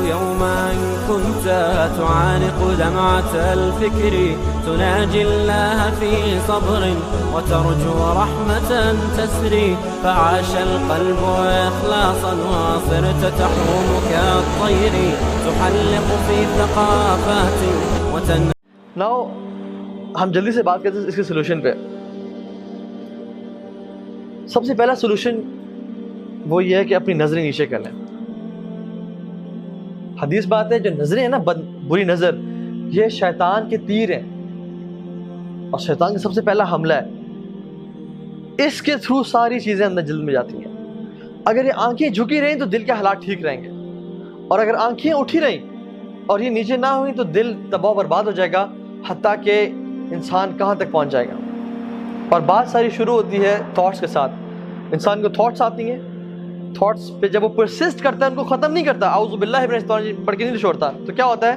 يوما كنت تعانق دمعة الفكر تناجي الله في صبر وترجو رحمة تسري فعاش القلب إخلاصا وصرت تحوم كالطير تحلق في ثقافات Now ہم جلدی سے بات کرتے ہیں اس کے سلوشن پہ. سب سے پہلا سلوشن وہ یہ ہے کہ اپنی نظریں نیچے کر لیں. حدیث بات ہے جو نظریں ہیں نا بری نظر یہ شیطان کے تیر ہیں اور شیطان کا سب سے پہلا حملہ ہے. اس کے تھرو ساری چیزیں اندر جلد میں جاتی ہیں. اگر یہ آنکھیں جھکی رہیں تو دل کے حالات ٹھیک رہیں گے, اور اگر آنکھیں اٹھی رہیں اور یہ نیچے نہ ہوئی تو دل تباہ و برباد ہو جائے گا, حتیٰ کہ انسان کہاں تک پہنچ جائے گا. اور بات ساری شروع ہوتی ہے تھاٹس کے ساتھ. انسان کو تھاٹس آتی ہیں, تھاٹس پہ جب وہ پرسسٹ کرتا ہے ان کو ختم نہیں کرتا, اعوذ باللہ من الشیطان الرجیم پڑھ کے نہیں چھوڑتا, تو کیا ہوتا ہے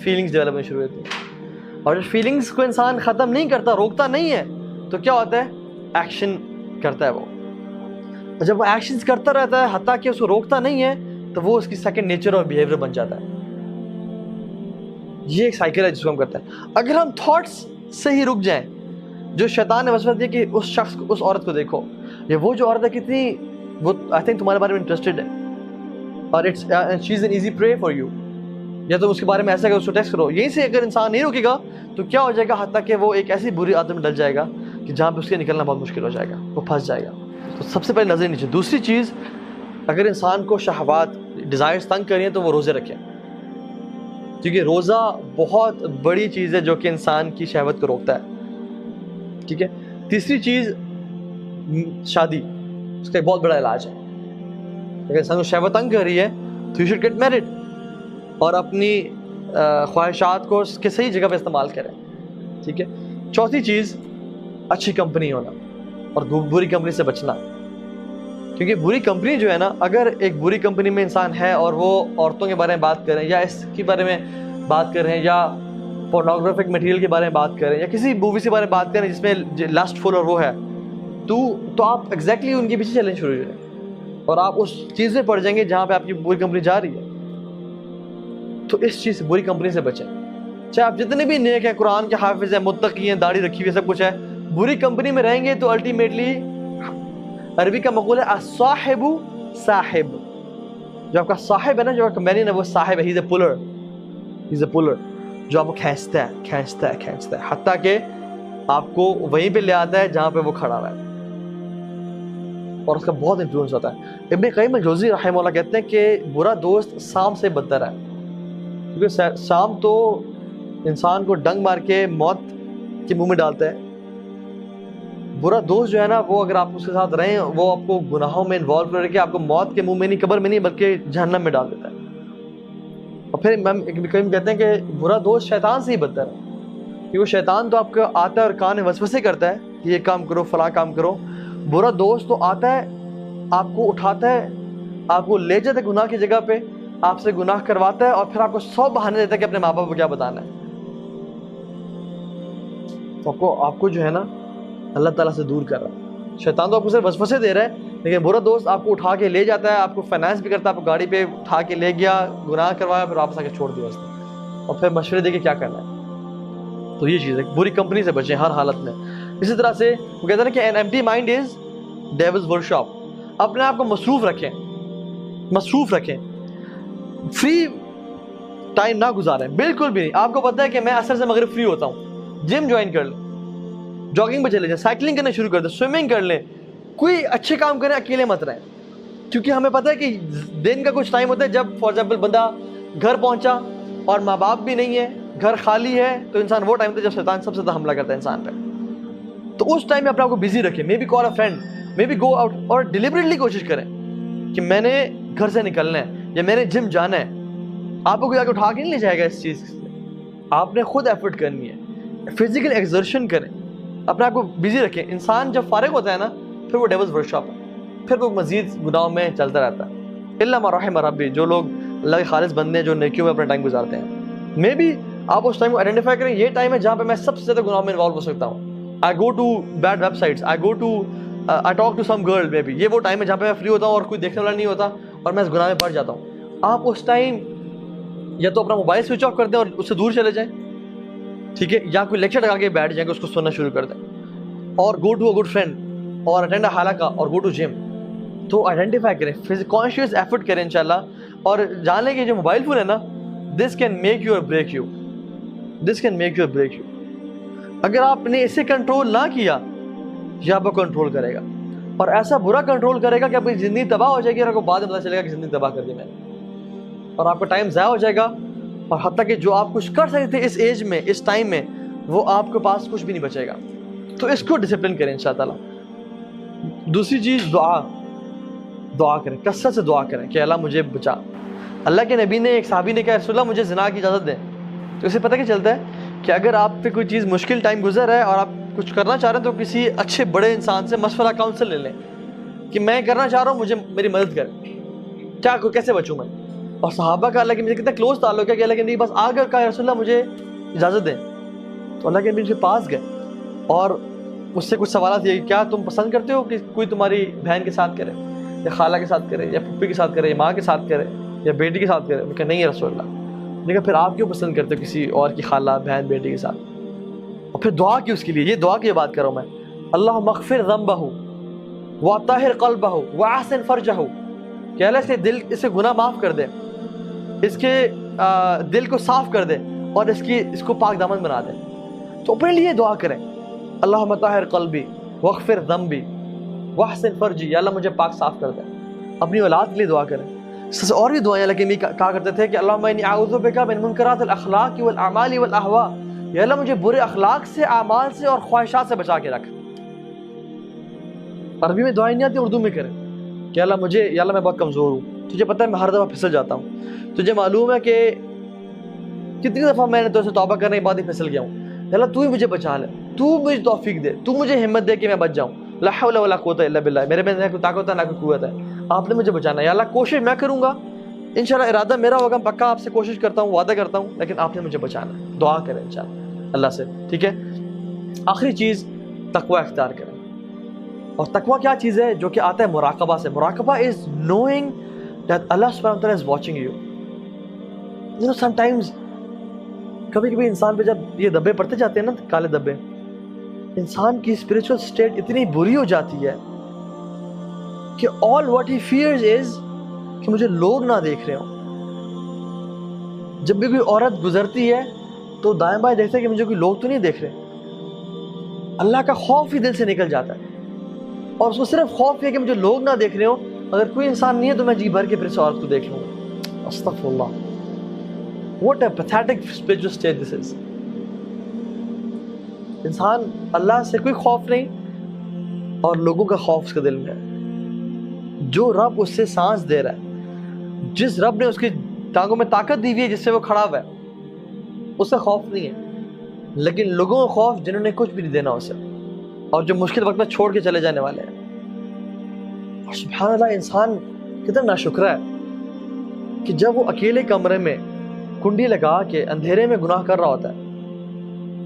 فیلنگز ڈیولپ ہونا شروع ہوتی ہیں. اور جب فیلنگز کو انسان ختم نہیں کرتا, روکتا نہیں ہے, تو کیا ہوتا ہے ایکشن کرتا ہے وہ. اور جب وہ ایکشنز کرتا رہتا ہے حتیٰ کہ اس کو روکتا نہیں ہے تو وہ اس کی سیکنڈ نیچر اور بیہیویئر بن جاتا ہے. یہ ایک سائیکل ہے جس کو ہم کرتے ہیں. اگر ہم تھاٹس سے ہی رک جائیں, جو شیطان نے وسوسہ دیا کہ اس شخص کو, اس عورت کو دیکھو, یہ وہ جو عورت ہے کتنی وہ آئی تھنک تمہارے بارے میں انٹرسٹڈ ہے اور she is an easy prey for you, یا تم اس کے بارے میں ایسا کہ اس کو ٹیکسٹ کرو. یہیں سے اگر انسان نہیں رکے گا تو کیا ہو جائے گا, حتیٰ کہ وہ ایک ایسی بری عادت میں ڈل جائے گا کہ جہاں پہ اس کے نکلنا بہت مشکل ہو جائے گا, وہ پھنس جائے گا. تو سب سے پہلے نظر نیچے. دوسری چیز, اگر انسان کو شہوات ڈیزائرز تنگ کر رہی ہیں تو وہ روزے رکھیں, کیونکہ روزہ بہت بڑی چیز ہے جو کہ انسان کی شہوت کو روکتا ہے. ٹھیک ہے. تیسری چیز شادی, اس کا ایک بہت بڑا علاج ہے. اگر انسان کو شہوت تنگ کر رہی ہے تو یو شوڈ گیٹ میرڈ, اور اپنی خواہشات کو اس کے صحیح جگہ پہ استعمال کریں. ٹھیک ہے. چوتھی چیز اچھی کمپنی ہونا اور بری کمپنی سے بچنا, کیونکہ بری کمپنی جو ہے نا, اگر ایک بری کمپنی میں انسان ہے اور وہ عورتوں کے بارے میں بات کریں یا اس کے بارے میں بات کریں یا پورنوگرافک مٹیریل کے بارے میں بات کریں یا کسی مووی کے بارے میں بات کریں جس میں لسٹ فل اور وہ ہے, تو آپ ایگزیکٹلی ان کے پیچھے چلنے شروع ہو جائیں اور آپ اس چیز میں پڑ جائیں گے جہاں پہ آپ کی بری کمپنی جا رہی ہے. تو اس چیز سے, بری کمپنی سے بچیں. چاہے آپ جتنے بھی نیک ہیں, قرآن کے حافظ ہیں, متقی ہیں, داڑھی رکھی ہوئی ہے, سب کچھ ہے, بری کمپنی میں رہیں گے تو الٹیمیٹلی, عربی کا مقول ہے الصاحب صاحب, جو آپ کا صاحب ہے نا, جو آپ کا کمپینین ہے, وہ صاحب ہے. ہی از اے پولر, جو آپ کو کھینچتا ہے حتیٰ کہ آپ کو وہیں پہ لے آتا ہے جہاں پہ وہ کھڑا ہوا ہے, اور اس کا بہت انفلوئنس ہوتا ہے. ابن قیم الجوزی رحمہ اللہ کہتے ہیں کہ برا دوست سام سے بدتر ہے, کیونکہ سام تو انسان کو ڈنگ مار کے موت کے منہ میں ڈالتا ہے. برا دوست جو ہے نا, وہ اگر آپ اس کے ساتھ رہیں, وہ آپ کو گناہوں میں انوالو کر کے آپ کو موت کے منہ میں نہیں, قبر میں نہیں, بلکہ جہنم میں ڈال دیتا ہے. اور پھر امام ابن قیم کہتے ہیں کہ برا دوست شیطان سے ہی بدتر ہے, کیونکہ وہ شیطان تو آپ کو آتا ہے اور کان میں وسوسے کرتا ہے کہ یہ کام کرو, فلاں کام کرو. برا دوست تو آتا ہے, آپ کو اٹھاتا ہے, آپ کو لے جاتا ہے گناہ کی جگہ پہ, آپ سے گناہ کرواتا ہے, اور پھر آپ کو 100 بہانے دیتا ہے کہ اپنے ماں باپ کو کیا بتانا ہے. آپ کو جو ہے نا اللہ تعالیٰ سے دور کر رہا ہے. شیطان تو آپ کو صرف وسوسے دے رہا ہے, لیکن برا دوست آپ کو اٹھا کے لے جاتا ہے, آپ کو فائنانس بھی کرتا ہے, آپ کو گاڑی پہ اٹھا کے لے گیا, گناہ کروایا, پھر واپس آ کے چھوڑ دیا اس نے, اور پھر مشورے دے کے کیا کرنا ہے. تو یہ چیز ہے, بری کمپنی سے بچیں ہر حالت میں. اسی طرح سے وہ کہتے ہیں کہ an empty mind is devil's workshop. اپنے آپ کو مصروف رکھیں, فری ٹائم نہ گزاریں, بالکل بھی نہیں. آپ کو پتہ ہے کہ میں اثر سے مغرب فری ہوتا ہوں, جم جوائن کر لیں, جاگنگ پہ چلے جائیں, سائیکلنگ کرنا شروع کر دیں, سوئمنگ کر لیں, کوئی اچھے کام کریں, اکیلے مت رہیں. کیونکہ ہمیں پتہ ہے کہ دن کا کچھ ٹائم ہوتا ہے جب فار ایگزامپل بندہ گھر پہنچا اور ماں باپ بھی نہیں ہے, گھر خالی ہے, تو انسان وہ ٹائم ہوتا ہے جب شیطان سب سے زیادہ حملہ کرتا ہے انسان پہ. تو اس ٹائم میں اپنے آپ کو بزی رکھیں. May be call a friend, may be go out, اور ڈیلیبریٹلی کوشش کریں کہ میں نے گھر سے نکلنا ہے یا میں نے جم جانا ہے. آپ کو کوئی آگے اٹھا کے نہیں لے جائے گا اس چیز سے, آپ نے خود ایفرٹ کرنی ہے. فزیکل ایکزرشن کریں, اپنے آپ کو بزی رکھیں. انسان جب فارغ ہوتا ہے نا, پھر وہ ڈیولز ورکشاپ ہے, پھر وہ مزید گناہوں میں چلتا رہتا ہے. الا ما رحم ربی, جو لوگ اللہ کے خالص بندے ہیں, جو نیکیوں میں اپنا ٹائم گزارتے ہیں. مے بی آپ اس ٹائم کو آئیڈینٹیفائی کریں, یہ ٹائم ہے جہاں پہ میں سب سے زیادہ گناہوں میں انوالو ہو سکتا ہوں. I go to bad websites, I talk to some girl, maybe یہ وہ ٹائم ہے جہاں پہ میں فری ہوتا ہوں اور کوئی دیکھنے والا نہیں ہوتا اور میں اس گناہ میں پڑ جاتا ہوں. آپ اس ٹائم یا تو اپنا موبائل سوئچ آف کر دیں اور اس سے دور چلے جائیں, ٹھیک ہے, یا کوئی لیکچر لگا کے بیٹھ جائیں کہ اس کو سننا شروع کر دیں, اور go to a good friend اور اٹینڈ اے حلقہ اور گو ٹو جم. تو آئیڈینٹیفائی کریں, کانشیس ایفرٹ کریں انشاءاللہ, اور جان لیں کہ جو موبائل فون ہے نا, دس کین میک یو اور break you, this can make you اور بریک یو. اگر آپ نے اسے کنٹرول نہ کیا, یہ آپ کو کنٹرول کرے گا, اور ایسا برا کنٹرول کرے گا کہ آپ کی زندگی تباہ ہو جائے گی, اور آپ کو بعد میں پتہ چلے گا کہ زندگی تباہ کر دی میں نے, اور آپ کا ٹائم ضائع ہو جائے گا, اور حتیٰ کہ جو آپ کچھ کر سکتے تھے اس ایج میں, اس ٹائم میں, وہ آپ کے پاس کچھ بھی نہیں بچے گا. تو اس کو ڈسپلن کریں انشاءاللہ. دوسری چیز دعا کریں, کثرت سے دعا کریں کہ اللہ مجھے بچا. اللہ کے نبی نے, ایک صحابی نے کہا رسول اللہ مجھے زنا کی اجازت دیں. تو اسے پتہ کیا چلتا ہے کہ اگر آپ پہ کوئی چیز مشکل ٹائم گزر ہے اور آپ کچھ کرنا چاہ رہے ہیں تو کسی اچھے بڑے انسان سے مشورہ, کاؤنسل لے لیں کہ میں کرنا چاہ رہا ہوں, مجھے میری مدد کر, کیا کیسے بچوں میں. اور صحابہ کا اللہ کے نبی سے کتنا کلوز تعلق ہے کہ اللہ کے نبی بس آ کر کہا رسول اللہ مجھے اجازت دیں. تو اللہ کے نبی ان کے پاس گئے اور اس سے کچھ سوالات یہ, کیا تم پسند کرتے ہو کہ کوئی تمہاری بہن کے ساتھ کرے, یا خالہ کے ساتھ کرے, یا پھپھی کے ساتھ کرے, یا ماں کے ساتھ کرے, یا بیٹی کے ساتھ کرے. میں کہا نہیں ہے رسول اللہ. میں کہا پھر آپ کیوں پسند کرتے ہو کسی اور کی خالہ, بہن, بیٹی کے ساتھ. اور پھر دعا کی اس کے لیے, یہ دعا کی بات کر رہا ہوں میں, اللہم اغفر ذنبہ وطہر قلبہ واحسن فرجہ, کہ اللہ اس سے گناہ معاف کر دے, اس کے دل کو صاف کر دے, اور اس کو پاک دامن بنا دے. تو اپنے لیے دعا کریں, اللہم طہر قلبی واغفر ذنبی واحسن فرجی, یا اللہ مجھے پاک صاف کر دے. اپنی اولاد کے لیے دعا کریں. اور بھی دعائیں اللہ کے نبی کہا کرتے تھے کہ اللہم انی اعوذ بک من منکرات الاخلاق والاعمال والاہواء, یا اللہ مجھے برے اخلاق سے, اعمال سے اور خواہشات سے بچا کے رکھ. عربی میں دعائیں نہیں آتی, اردو میں کریں کہ یا اللہ میں بہت کمزور ہوں, تجھے پتہ ہے میں ہر دفعہ پھسل جاتا ہوں, تجھے معلوم ہے کہ کتنی دفعہ میں نے تو سے توبہ کرنے کے بعد ہی پھسل گیا ہوں, یا اللہ تو ہی مجھے بچا لے, تو مجھے توفیق دے, تو مجھے ہمت دے کہ میں بچ جاؤں. لا حول ولا قوت الا باللہ, میرے میں نہ کوئی طاقت ہے نہ کوئی قوت ہے, آپ نے مجھے بچانا ہے. یا اللہ کوشش میں کروں گا, انشاءاللہ ارادہ میرا ہوگا, پکا آپ سے کوشش کرتا ہوں, وعدہ کرتا ہوں, لیکن آپ نے مجھے بچانا ہے. دعا کریں انشاءاللہ اللہ سے, ٹھیک ہے. آخری چیز تقوی اختیار کریں. اور تقوی کیا چیز ہے؟ جو کہ آتا ہے مراقبہ سے. مراقبہ is knowing that Allah subhanahu wa ta'ala is watching you. You know sometimes کبھی کبھی انسان پہ جب یہ دبے پڑتے جاتے ہیں نا, کالے دبے, انسان کی اسپریچول اسٹیٹ اتنی بری ہو جاتی ہے کہ all what he fears is کہ مجھے لوگ نہ دیکھ رہے ہوں. جب بھی کوئی عورت گزرتی ہے تو دائیں بائیں دیکھتے ہیں کہ مجھے کوئی لوگ تو نہیں دیکھ رہے. اللہ کا خوف ہی دل سے نکل جاتا ہے, اور اس کو صرف خوف ہے کہ مجھے لوگ نہ دیکھ رہے ہوں. اگر کوئی انسان نہیں ہے تو میں جی بھر کے پھر سے عورت کو دیکھ لوں گا. استغفر اللہ. What a pathetic spiritual state this is. انسان اللہ سے کوئی خوف نہیں اور لوگوں کا خوف اس کے دل میں ہے. جو رب اس سے سانس دے رہا ہے, جس رب نے اس کی ٹانگوں میں طاقت دی ہوئی ہے, جس سے وہ کھڑا ہوا ہے, اس سے خوف نہیں ہے. لیکن لوگوں کا خوف جنہوں نے کچھ بھی نہیں دینا اسے, اور جو مشکل وقت میں چھوڑ کے چلے جانے والے ہیں. اور سبحان اللہ, انسان کتنا ناشکرا ہے کہ جب وہ اکیلے کمرے میں کنڈی لگا کے اندھیرے میں گناہ کر رہا ہوتا ہے,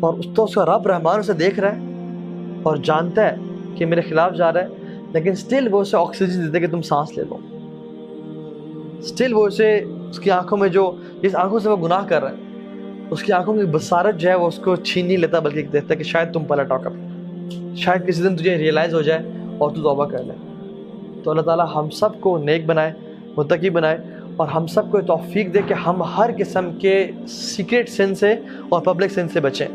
اور اس کا رب رحمان اسے دیکھ رہا ہے اور جانتا ہے کہ میرے خلاف جا رہا ہے, لیکن سٹل وہ اسے آکسیجن دیتے کہ تم سانس لے لو. سٹل وہ اسے, اس کی آنکھوں میں جو جس آنکھوں سے وہ گناہ کر رہا ہے, اس کی آنکھوں کی بصارت جو ہے وہ اس کو چھین نہیں لیتا, بلکہ دیکھتا ہے کہ شاید تم پلٹ آؤ, شاید کسی دن تجھے ریئلائز ہو جائے اور تو توبہ کر لے. تو اللہ تعالیٰ ہم سب کو نیک بنائے, متقی بنائے, اور ہم سب کو توفیق دے کہ ہم ہر قسم کے سیکریٹ سن سے اور پبلک سن سے بچیں.